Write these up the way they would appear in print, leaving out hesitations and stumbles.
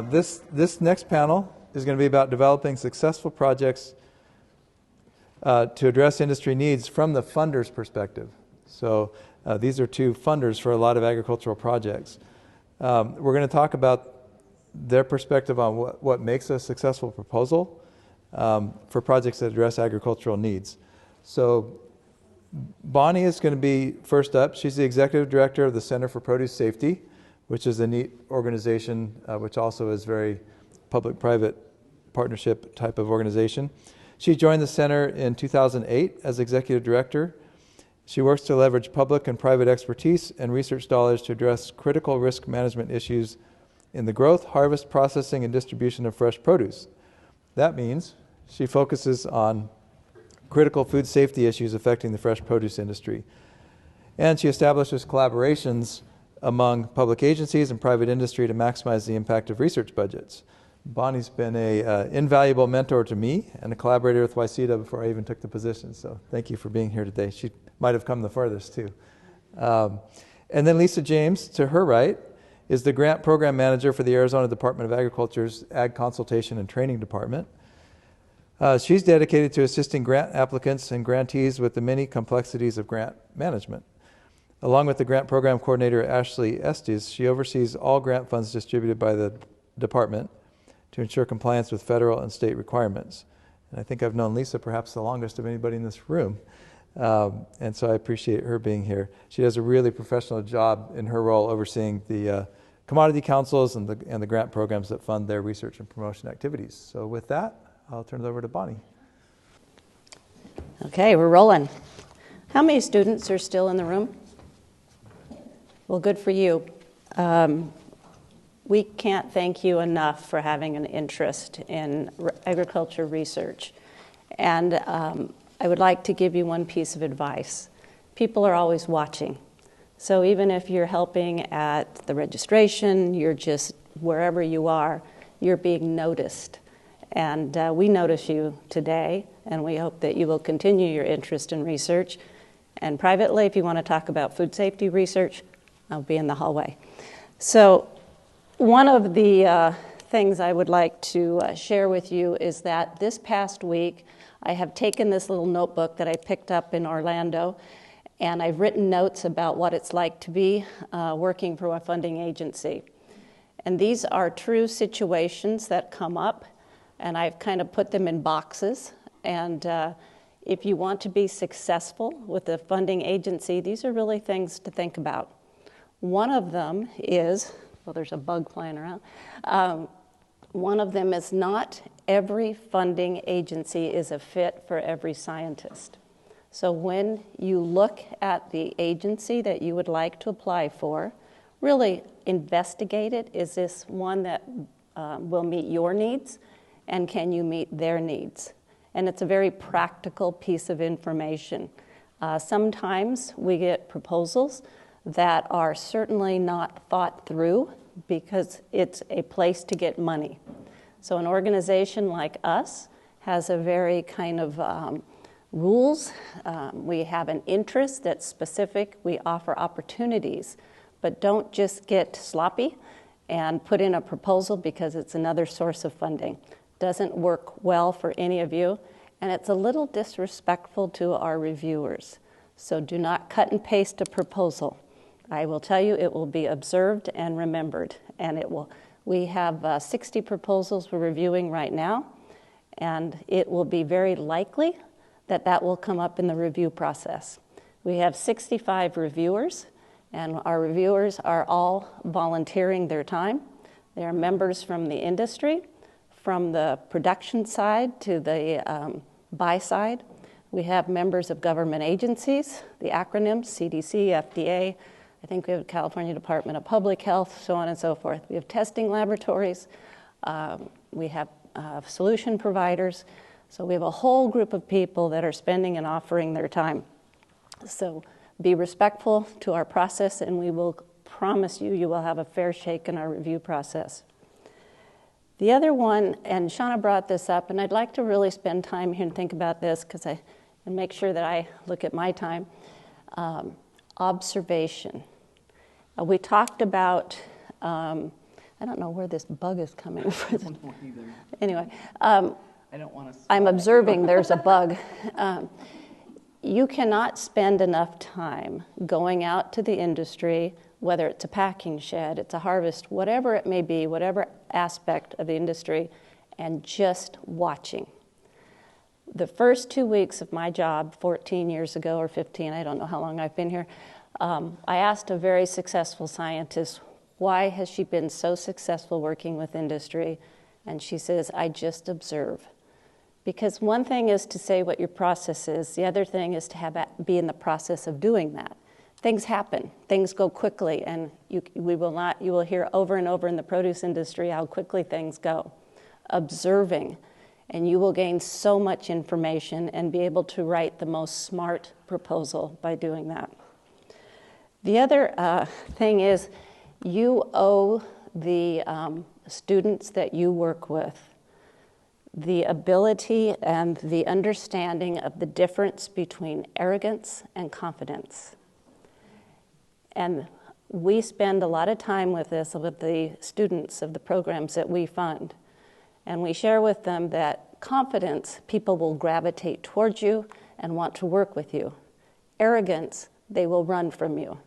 This next panel is going to be about developing successful projects to address industry needs from the funder's perspective. So these are two funders for a lot of agricultural projects. We're going to talk about their perspective on what makes a successful proposal for projects that address agricultural needs. So Bonnie is going to be first up. She's the executive director of the Center for Produce Safety, which is a neat organization, which also is very public-private partnership type of organization. She joined the center in 2008 as executive director. She works to leverage public and private expertise and research dollars to address critical risk management issues in the growth, harvest, processing, and distribution of fresh produce. That means she focuses on critical food safety issues affecting the fresh produce industry. And she establishes collaborations among public agencies and private industry to maximize the impact of research budgets. Bonnie's been an invaluable mentor to me and a collaborator with YCEDA before I even took the position. So thank you for being here today. She might have come the farthest too. And then Lisa James, to her right, is the grant program manager for the Arizona Department of Agriculture's Ag Consultation and Training Department. She's dedicated to assisting grant applicants and grantees with the many complexities of grant management. Along with the grant program coordinator, Ashley Estes, she oversees all grant funds distributed by the department to ensure compliance with federal and state requirements. And I think I've known Lisa perhaps the longest of anybody in this room. And so I appreciate her being here. She does a really professional job in her role overseeing the commodity councils and the grant programs that fund their research and promotion activities. So with that, I'll turn it over to Bonnie. Okay, we're rolling. How many students are still in the room? Well, good for you. We can't thank you enough for having an interest in agriculture research. And I would like to give you one piece of advice. People are always watching. So even if you're helping at the registration, you're just wherever you are, you're being noticed. And we notice you today, and we hope that you will continue your interest in research. And privately, if you want to talk about food safety research, I'll be in the hallway. So one of the things I would like to share with you is that this past week, I have taken this little notebook that I picked up in Orlando, and I've written notes about what it's like to be working for a funding agency. And these are true situations that come up, and I've kind of put them in boxes. And if you want to be successful with a funding agency, these are really things to think about. One of them is, well, there's a bug flying around. One of them is not every funding agency is a fit for every scientist. So when you look at the agency that you would like to apply for, really investigate it. Is this one that will meet your needs? And can you meet their needs? And it's a very practical piece of information. Sometimes we get proposals that are certainly not thought through because it's a place to get money. So an organization like us has a very kind of rules. We have an interest that's specific. We offer opportunities, but don't just get sloppy and put in a proposal because it's another source of funding. Doesn't work well for any of you, and it's a little disrespectful to our reviewers. So do not cut and paste a proposal. I will tell you it will be observed and remembered, and it will. We have 60 proposals we're reviewing right now, and it will be very likely that that will come up in the review process. We have 65 reviewers, and our reviewers are all volunteering their time. They are members from the industry, from the production side to the buy side. We have members of government agencies, the acronyms, CDC, FDA, I think we have California Department of Public Health, so on and so forth. We have testing laboratories. We have solution providers. So we have a whole group of people that are spending and offering their time. So be respectful to our process, and we will promise you, you will have a fair shake in our review process. The other one, and Shauna brought this up, and I'd like to really spend time here and think about this and make sure that I look at my time. Observation. We talked about I don't know where this bug is coming from. I don't know either. Anyway, I don't want to. I'm observing there's a bug. You cannot spend enough time going out to the industry, whether it's a packing shed, it's a harvest, whatever it may be, whatever aspect of the industry, and just watching. The first 2 weeks of my job, 14 years ago or 15, I don't know how long I've been here, I asked a very successful scientist, why has she been so successful working with industry? And she says, I just observe. Because one thing is to say what your process is. The other thing is to be in the process of doing that. Things happen. Things go quickly, and you will hear over and over in the produce industry how quickly things go. Observing, and you will gain so much information and be able to write the most smart proposal by doing that. The other thing is you owe the students that you work with the ability and the understanding of the difference between arrogance and confidence. And we spend a lot of time with this with the students of the programs that we fund. And we share with them that confidence, people will gravitate towards you and want to work with you. Arrogance, they will run from you.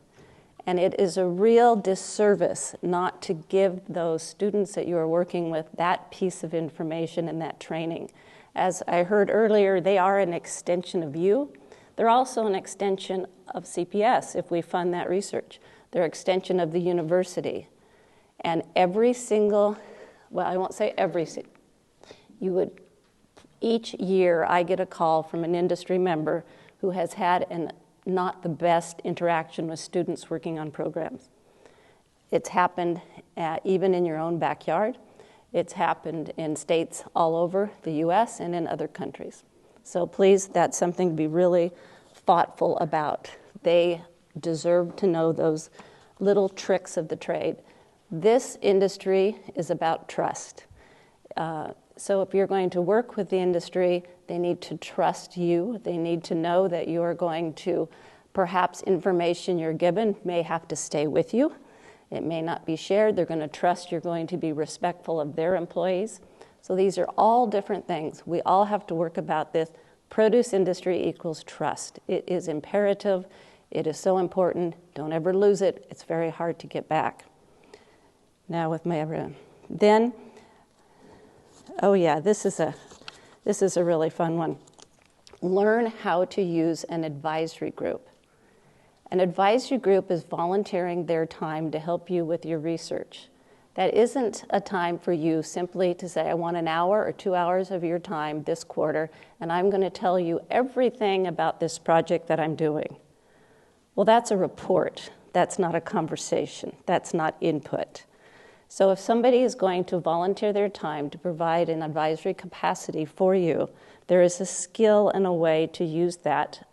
And it is a real disservice not to give those students that you are working with that piece of information and that training. As I heard earlier, they are an extension of you. They're also an extension of CPS if we fund that research. They're an extension of the university. And every single, well, I won't say every, each year I get a call from an industry member who has had not the best interaction with students working on programs. It's happened even in your own backyard. It's happened in states all over the US and in other countries. So please, that's something to be really thoughtful about. They deserve to know those little tricks of the trade. This industry is about trust. So if you're going to work with the industry, they need to trust you. They need to know that you are going to, perhaps information you're given may have to stay with you. It may not be shared. They're going to trust you're going to be respectful of their employees. So these are all different things. We all have to work about this. Produce industry equals trust. It is imperative. It is so important. Don't ever lose it. It's very hard to get back. Now with my then. Oh yeah, this is a really fun one. Learn how to use an advisory group. An advisory group is volunteering their time to help you with your research. That isn't a time for you simply to say, I want an hour or 2 hours of your time this quarter, and I'm going to tell you everything about this project that I'm doing. Well, that's a report. That's not a conversation. That's not input. So if somebody is going to volunteer their time to provide an advisory capacity for you, there is a skill and a way to use that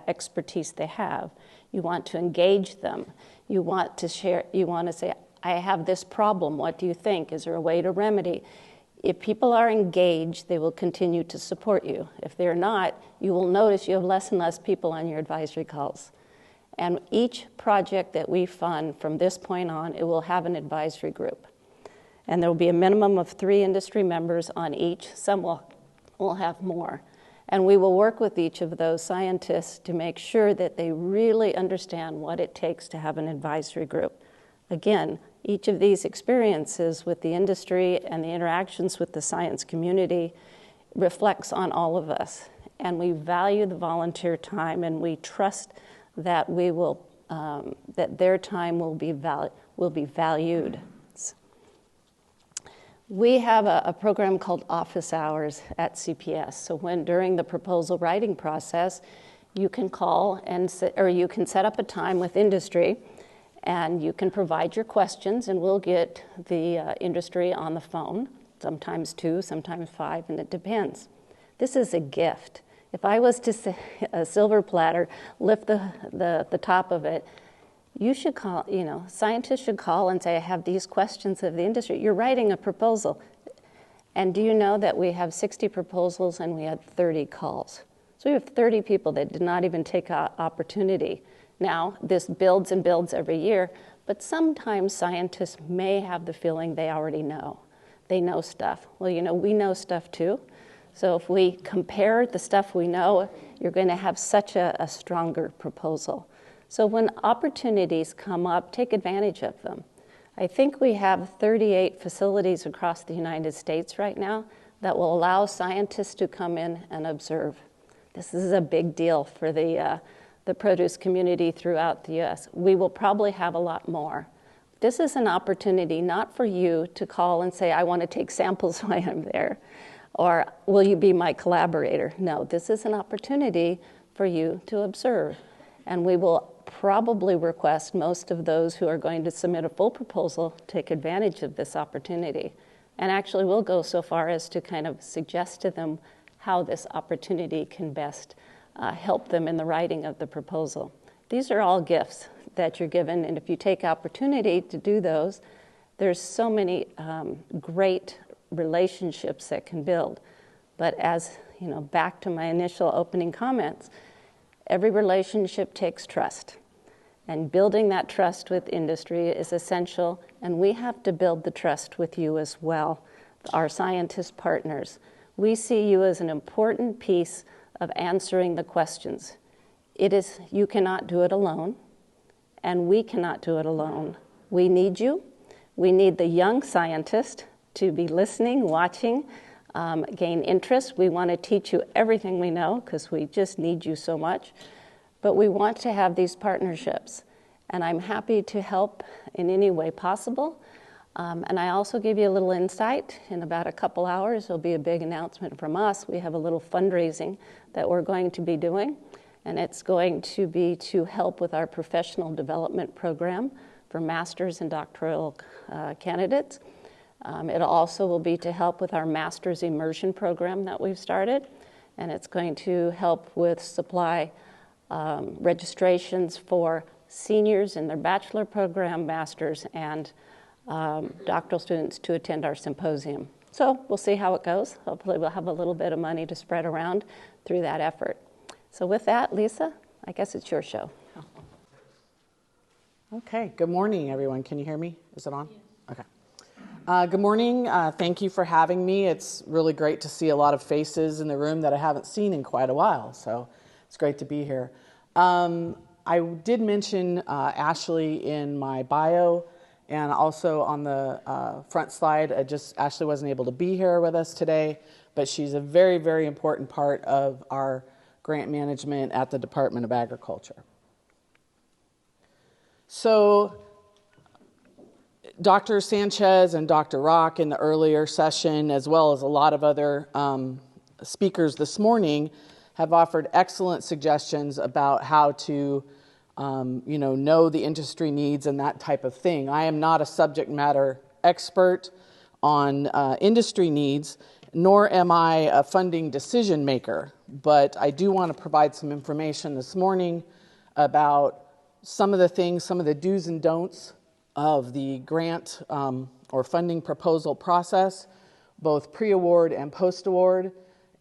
expertise they have. You want to engage them. You want to share. You want to say, I have this problem. What do you think? Is there a way to remedy? If people are engaged, they will continue to support you. If they're not, you will notice you have less and less people on your advisory calls. And each project that we fund from this point on, it will have an advisory group. And there will be a minimum of 3 industry members on each. Some will have more. And we will work with each of those scientists to make sure that they really understand what it takes to have an advisory group. Again, each of these experiences with the industry and the interactions with the science community reflects on all of us. And we value the volunteer time, and we trust that that their time will be valued. We have a program called Office Hours at CPS. So during the proposal writing process, you can call or you can set up a time with industry, and you can provide your questions, and we'll get the industry on the phone, sometimes 2, sometimes 5, and it depends. This is a gift. If I was to say a silver platter, lift the top of it, you should call, scientists should call and say, I have these questions of the industry. You're writing a proposal. And do you know that we have 60 proposals and we had 30 calls? So we have 30 people that did not even take an opportunity. Now, this builds and builds every year, But sometimes scientists may have the feeling they already know. They know stuff. Well, we know stuff too. So if we compare the stuff we know, you're going to have such a stronger proposal. So when opportunities come up, take advantage of them. I think we have 38 facilities across the United States right now that will allow scientists to come in and observe. This is a big deal for the produce community throughout the U.S. We will probably have a lot more. This is an opportunity not for you to call and say, I want to take samples while I'm there, or will you be my collaborator? No, this is an opportunity for you to observe. And we will probably request most of those who are going to submit a full proposal take advantage of this opportunity. And actually we'll go so far as to kind of suggest to them how this opportunity can best help them in the writing of the proposal. These are all gifts that you're given, and if you take opportunity to do those, there's so many great relationships that can build. But as back to my initial opening comments, every relationship takes trust. And building that trust with industry is essential, and we have to build the trust with you as well, our scientist partners. We see you as an important piece of answering the questions. You cannot do it alone, and we cannot do it alone. We need you. We need the young scientist to be listening, watching, gain interest. We want to teach you everything we know because we just need you so much. But we want to have these partnerships, and I'm happy to help in any way possible. And I also give you a little insight. In about a couple hours, there'll be a big announcement from us. We have a little fundraising that we're going to be doing, and it's going to be to help with our professional development program for master's and doctoral candidates. It also will be to help with our master's immersion program that we've started, and it's going to help with supply registrations for seniors in their bachelor program, master's, and doctoral students to attend our symposium. So we'll see how it goes. Hopefully we'll have a little bit of money to spread around through that effort. So with that, Lisa, I guess it's your show. Okay, good morning, everyone. Can you hear me? Is it on? Yes. Okay. Good morning. Thank you for having me. It's really great to see a lot of faces in the room that I haven't seen in quite a while, so it's great to be here. I did mention Ashley in my bio, and also on the front slide. Ashley wasn't able to be here with us today, but she's a very, very important part of our grant management at the Department of Agriculture. So Dr. Sanchez and Dr. Rock in the earlier session, as well as a lot of other speakers this morning, have offered excellent suggestions about how to know the industry needs and that type of thing. I am not a subject matter expert on industry needs, nor am I a funding decision maker, but I do want to provide some information this morning about some of the things, some of the do's and don'ts of the grant or funding proposal process, both pre-award and post-award,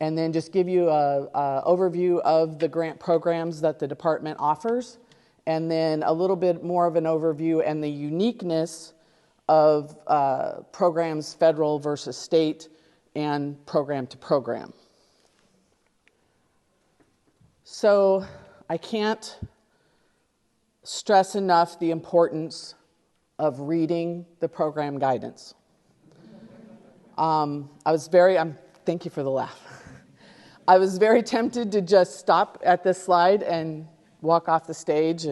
and then just give you an overview of the grant programs that the department offers, and then a little bit more of an overview and the uniqueness of programs federal versus state and program to program. So I can't stress enough the importance of reading the program guidance. Thank you for the laugh. I was very tempted to just stop at this slide and walk off the stage,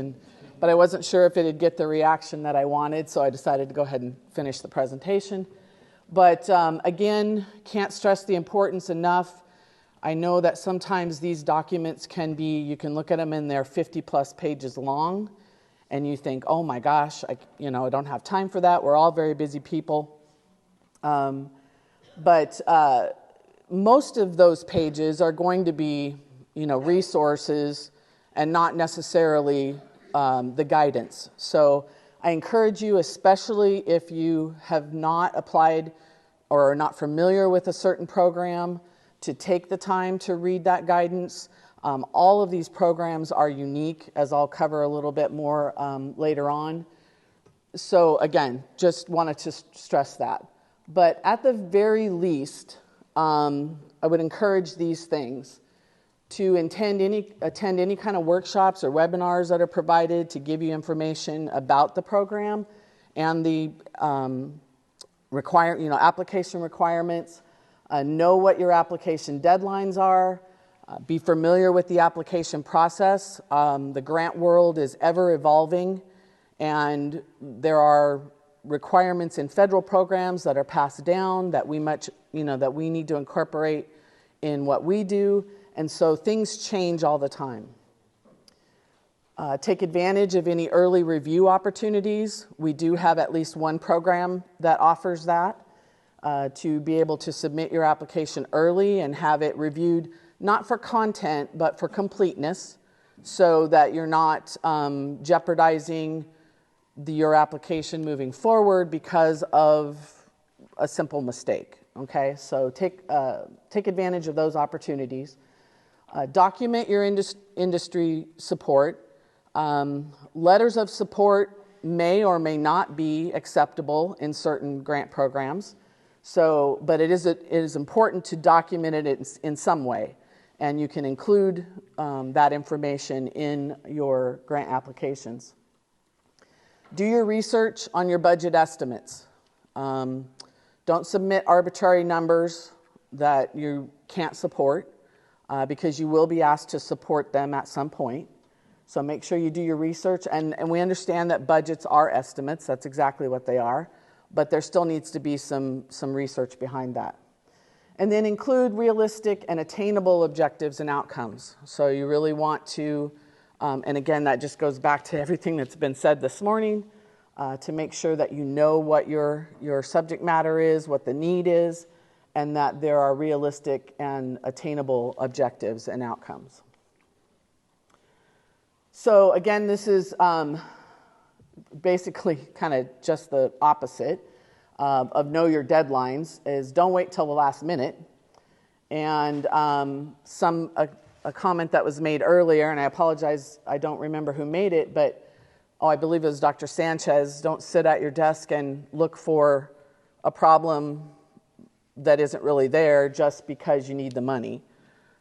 but I wasn't sure if it'd get the reaction that I wanted, so I decided to go ahead and finish the presentation. But again, can't stress the importance enough. I know that sometimes these documents you can look at them and they're 50 plus pages long, and you think, oh my gosh, I don't have time for that. We're all very busy people. But most of those pages are going to be, resources and not necessarily the guidance. So I encourage you, especially if you have not applied or are not familiar with a certain program, to take the time to read that guidance. All of these programs are unique, as I'll cover a little bit more later on. So again, just wanted to stress that. But at the very least, I would encourage these things: to attend any kind of workshops or webinars that are provided to give you information about the program and the application requirements. Know what your application deadlines are. Be familiar with the application process. The grant world is ever evolving, and there are requirements in federal programs that are passed down that we need to incorporate in what we do, and so things change all the time. Take advantage of any early review opportunities. We do have at least one program that offers that, to be able to submit your application early and have it reviewed, not for content, but for completeness, so that you're not jeopardizing your application moving forward because of a simple mistake. Okay, so take advantage of those opportunities. Document your industry support. Letters of support may or may not be acceptable in certain grant programs. So, but it is important to document it in some way, and you can include that information in your grant applications. Do your research on your budget estimates. Don't submit arbitrary numbers that you can't support, because you will be asked to support them at some point. So make sure you do your research, and we understand that budgets are estimates. That's exactly what they are, but there still needs to be some research behind that. And then include realistic and attainable objectives and outcomes. So you really want to, and again, that just goes back to everything that's been said this morning, to make sure that you know what your subject matter is, what the need is, and that there are realistic and attainable objectives and outcomes. So again, this is basically kind of just the opposite of know your deadlines, is don't wait till the last minute. And a comment that was made earlier, and I apologize, I don't remember who made it, but I believe it was Dr. Sanchez: don't sit at your desk and look for a problem that isn't really there just because you need the money.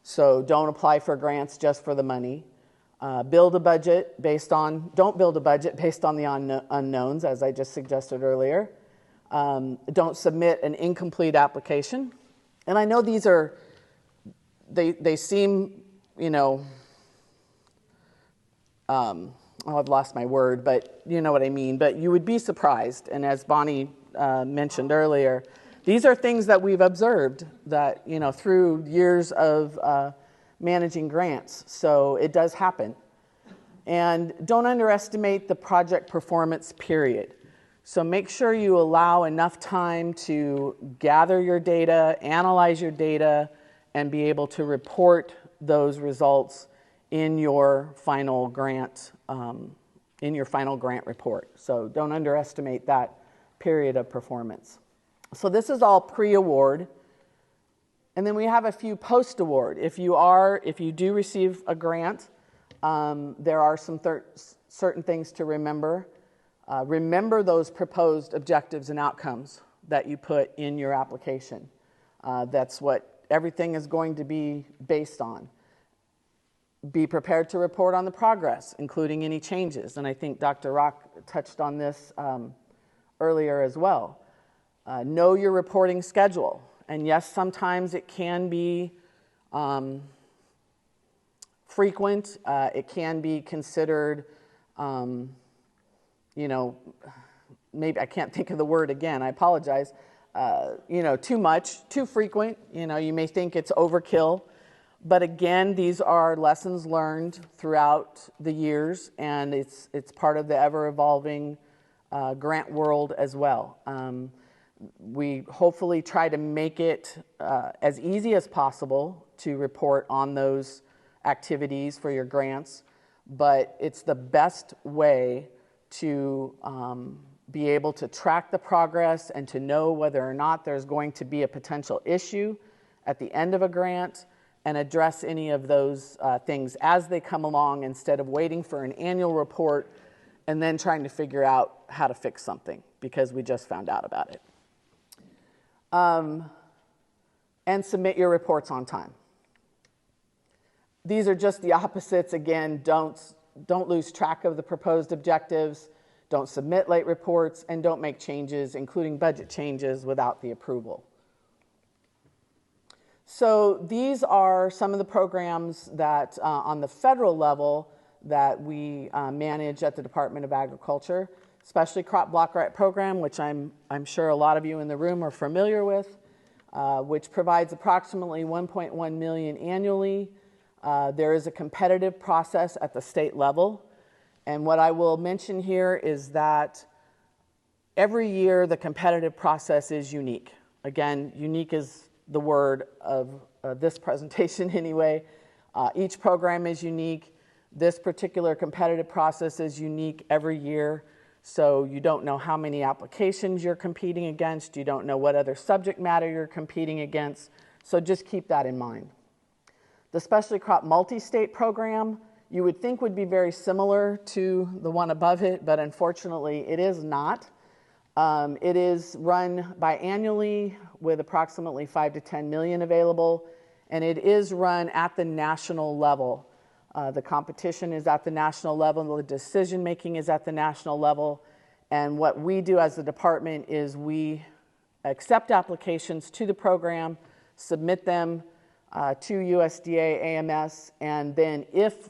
So don't apply for grants just for the money. Don't build a budget based on the unknowns, as I just suggested earlier. Don't submit an incomplete application. And I know these are, they seem, I've lost my word, but you know what I mean. But you would be surprised, and as Bonnie mentioned earlier, these are things that we've observed that, through years of managing grants. So it does happen. And don't underestimate the project performance period. So make sure you allow enough time to gather your data, analyze your data, and be able to report those results in your final grant report. So don't underestimate that period of performance. So this is all pre-award. And then we have a few post-award. If you do receive a grant, there are some certain things to remember. Remember those proposed objectives and outcomes that you put in your application. That's what everything is going to be based on. Be prepared to report on the progress, including any changes. And I think Dr. Rock touched on this earlier as well. Know your reporting schedule. And yes, sometimes it can be frequent. It can be considered, maybe I can't think of the word again. I apologize. Too much, too frequent. You may think it's overkill. But again, these are lessons learned throughout the years, and it's part of the ever-evolving grant world as well. We hopefully try to make it as easy as possible to report on those activities for your grants, but it's the best way to be able to track the progress and to know whether or not there's going to be a potential issue at the end of a grant, and address any of those things as they come along, instead of waiting for an annual report and then trying to figure out how to fix something because we just found out about it. And submit your reports on time. These are just the opposites. Again, don't lose track of the proposed objectives, don't submit late reports, and don't make changes, including budget changes, without the approval. So these are some of the programs that on the federal level that we manage at the Department of Agriculture. Specialty Crop Block Grant Program, which I'm sure a lot of you in the room are familiar with, which provides approximately $1.1 million annually. There is a competitive process at the state level. And what I will mention here is that every year the competitive process is unique. Again, unique is the word of this presentation anyway. Each program is unique. This particular competitive process is unique every year. So you don't know how many applications you're competing against. You don't know what other subject matter you're competing against. So just keep that in mind. The Specialty Crop Multi-State Program, you would think would be very similar to the one above it, but unfortunately it is not. It is run biannually with approximately 5 to 10 million available, and it is run at the national level. The competition is at the national level, the decision making is at the national level, and what we do as the department is we accept applications to the program, submit them to USDA AMS, and then if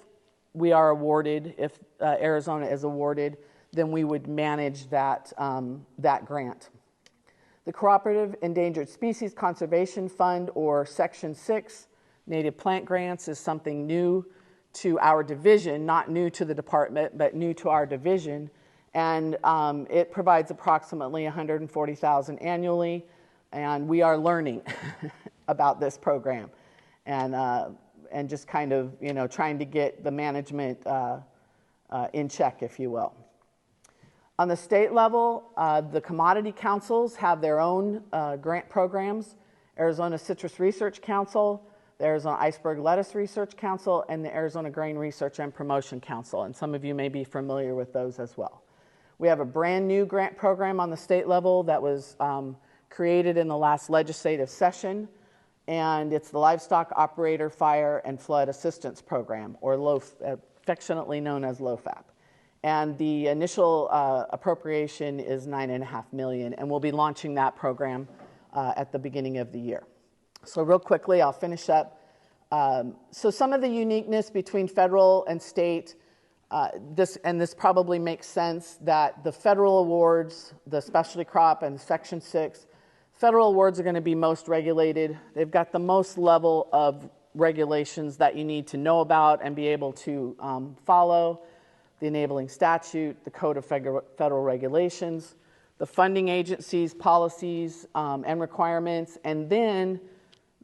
we are awarded, if Arizona is awarded, then we would manage that grant. The Cooperative Endangered Species Conservation Fund, or Section 6 Native Plant Grants, is something new to our division, not new to the department, but new to our division. And it provides approximately $140,000 annually, and we are learning about this program and just kind of, trying to get the management in check, if you will. On the state level, the commodity councils have their own grant programs. Arizona Citrus Research Council, the Arizona Iceberg Lettuce Research Council, and the Arizona Grain Research and Promotion Council, and some of you may be familiar with those as well. We have a brand new grant program on the state level that was created in the last legislative session, and it's the Livestock Operator Fire and Flood Assistance Program, or affectionately known as LOFAP. And the initial appropriation is $9.5 million, and we'll be launching that program at the beginning of the year. So real quickly, I'll finish up. So some of the uniqueness between federal and state, this probably makes sense, that the federal awards, the specialty crop and Section 6, federal awards are going to be most regulated. They've got the most level of regulations that you need to know about and be able to follow. The enabling statute, the Code of Federal Regulations, the funding agencies, policies, and requirements, and then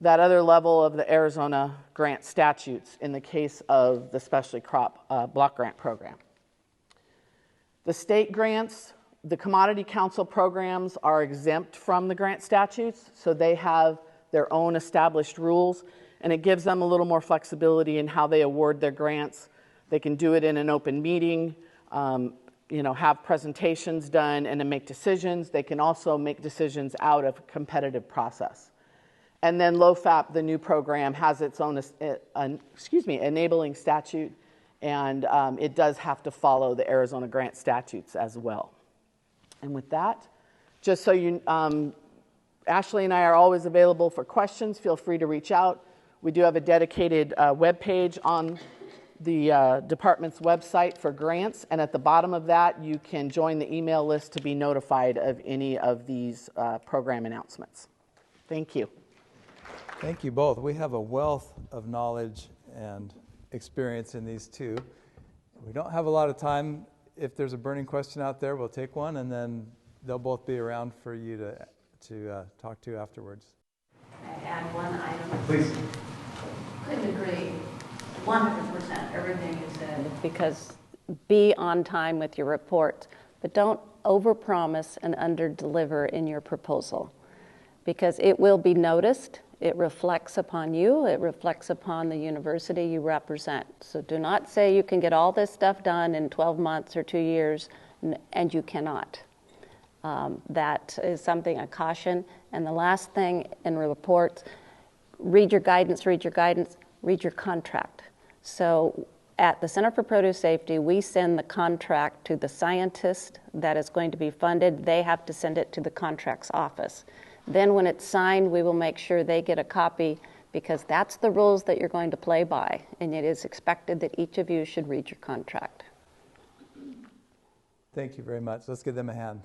that other level of the Arizona grant statutes in the case of the Specialty Crop Block Grant Program. The state grants, the Commodity Council programs are exempt from the grant statutes, so they have their own established rules, and it gives them a little more flexibility in how they award their grants. They can do it in an open meeting, have presentations done and then make decisions. They can also make decisions out of a competitive process. And then LOFAP, the new program, has its own enabling statute, and it does have to follow the Arizona grant statutes as well. And with that, just so you, Ashley and I are always available for questions. Feel free to reach out. We do have a dedicated web page on the department's website for grants, and at the bottom of that, you can join the email list to be notified of any of these program announcements. Thank you. Thank you both. We have a wealth of knowledge and experience in these two. We don't have a lot of time. If there's a burning question out there, we'll take one, and then they'll both be around for you to talk to afterwards. I add one item. Please. Couldn't agree 100% everything you said. Because be on time with your report, but don't overpromise and underdeliver in your proposal, because it will be noticed. It reflects upon you, it reflects upon the university you represent. So do not say you can get all this stuff done in 12 months or 2 years, and you cannot. That is something I caution. And the last thing in reports, read your guidance, read your contract. So at the Center for Produce Safety, we send the contract to the scientist that is going to be funded. They have to send it to the contracts office. Then when it's signed, we will make sure they get a copy, because that's the rules that you're going to play by, and it is expected that each of you should read your contract. Thank you very much. Let's give them a hand.